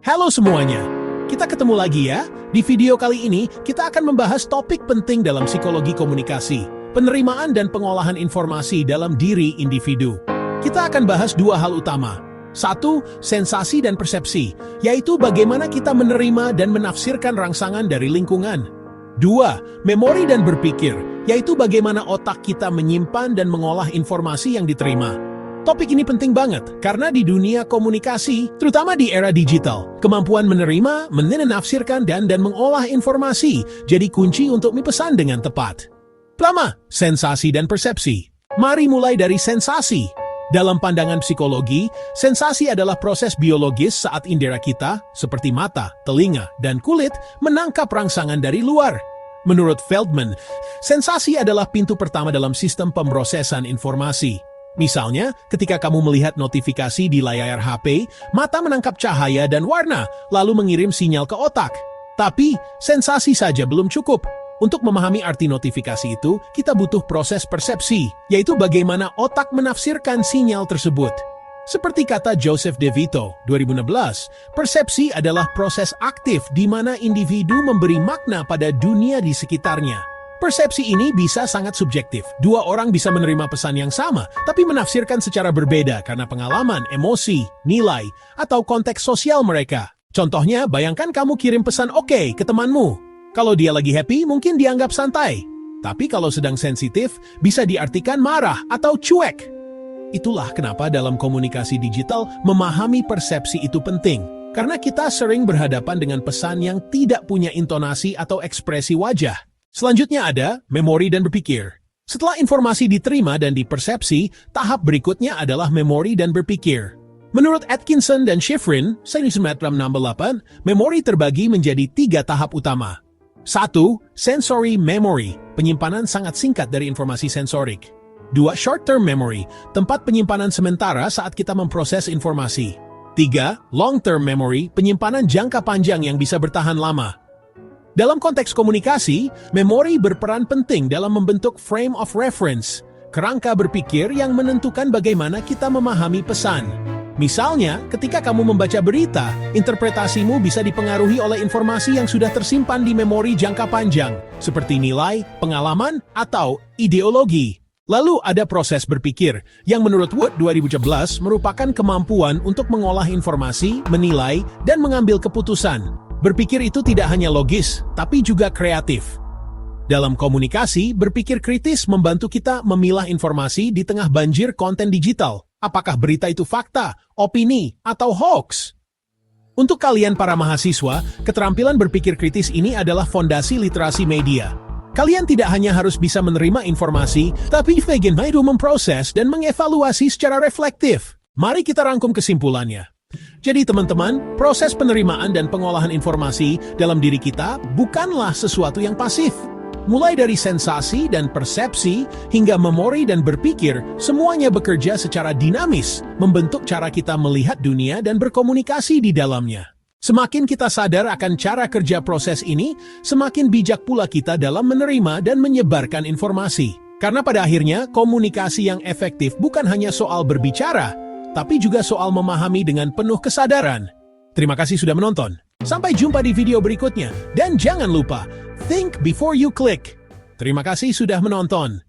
Halo semuanya, kita ketemu lagi ya. Di video kali ini, kita akan membahas topik penting dalam psikologi komunikasi, penerimaan dan pengolahan informasi dalam diri individu. Kita akan bahas dua hal utama. Satu, sensasi dan persepsi, yaitu bagaimana kita menerima dan menafsirkan rangsangan dari lingkungan. Dua, memori dan berpikir, yaitu bagaimana otak kita menyimpan dan mengolah informasi yang diterima. Topik ini penting banget, karena di dunia komunikasi, terutama di era digital, kemampuan menerima, menafsirkan, dan mengolah informasi jadi kunci untuk pesan dengan tepat. Pertama, sensasi dan persepsi. Mari mulai dari sensasi. Dalam pandangan psikologi, sensasi adalah proses biologis saat indera kita, seperti mata, telinga, dan kulit, menangkap rangsangan dari luar. Menurut Feldman, sensasi adalah pintu pertama dalam sistem pemrosesan informasi. Misalnya, ketika kamu melihat notifikasi di layar HP, mata menangkap cahaya dan warna, lalu mengirim sinyal ke otak. Tapi, sensasi saja belum cukup. Untuk memahami arti notifikasi itu, kita butuh proses persepsi, yaitu bagaimana otak menafsirkan sinyal tersebut. Seperti kata Joseph DeVito, 2016, persepsi adalah proses aktif di mana individu memberi makna pada dunia di sekitarnya. Persepsi ini bisa sangat subjektif. Dua orang bisa menerima pesan yang sama, tapi menafsirkan secara berbeda karena pengalaman, emosi, nilai, atau konteks sosial mereka. Contohnya, bayangkan kamu kirim pesan oke ke temanmu. Kalau dia lagi happy, mungkin dianggap santai. Tapi kalau sedang sensitif, bisa diartikan marah atau cuek. Itulah kenapa dalam komunikasi digital, memahami persepsi itu penting. Karena kita sering berhadapan dengan pesan yang tidak punya intonasi atau ekspresi wajah. Selanjutnya ada memori dan berpikir. Setelah informasi diterima dan dipersepsi, tahap berikutnya adalah memori dan berpikir. Menurut Atkinson dan Shiffrin, Metram 68, memori terbagi menjadi 3 tahap utama. 1. Sensory memory, penyimpanan sangat singkat dari informasi sensorik. 2. Short-term memory, tempat penyimpanan sementara saat kita memproses informasi. 3. Long-term memory, penyimpanan jangka panjang yang bisa bertahan lama. Dalam konteks komunikasi, memori berperan penting dalam membentuk frame of reference, kerangka berpikir yang menentukan bagaimana kita memahami pesan. Misalnya, ketika kamu membaca berita, interpretasimu bisa dipengaruhi oleh informasi yang sudah tersimpan di memori jangka panjang, seperti nilai, pengalaman, atau ideologi. Lalu ada proses berpikir, yang menurut Wood 2011 merupakan kemampuan untuk mengolah informasi, menilai, dan mengambil keputusan. Berpikir itu tidak hanya logis, tapi juga kreatif. Dalam komunikasi, berpikir kritis membantu kita memilah informasi di tengah banjir konten digital. Apakah berita itu fakta, opini, atau hoax? Untuk kalian para mahasiswa, keterampilan berpikir kritis ini adalah fondasi literasi media. Kalian tidak hanya harus bisa menerima informasi, tapi juga memproses dan mengevaluasi secara reflektif. Mari kita rangkum kesimpulannya. Jadi teman-teman, proses penerimaan dan pengolahan informasi dalam diri kita bukanlah sesuatu yang pasif. Mulai dari sensasi dan persepsi hingga memori dan berpikir, semuanya bekerja secara dinamis, membentuk cara kita melihat dunia dan berkomunikasi di dalamnya. Semakin kita sadar akan cara kerja proses ini, semakin bijak pula kita dalam menerima dan menyebarkan informasi. Karena pada akhirnya, komunikasi yang efektif bukan hanya soal berbicara, tapi juga soal memahami dengan penuh kesadaran. Terima kasih sudah menonton. Sampai jumpa di video berikutnya. Dan jangan lupa, think before you click. Terima kasih sudah menonton.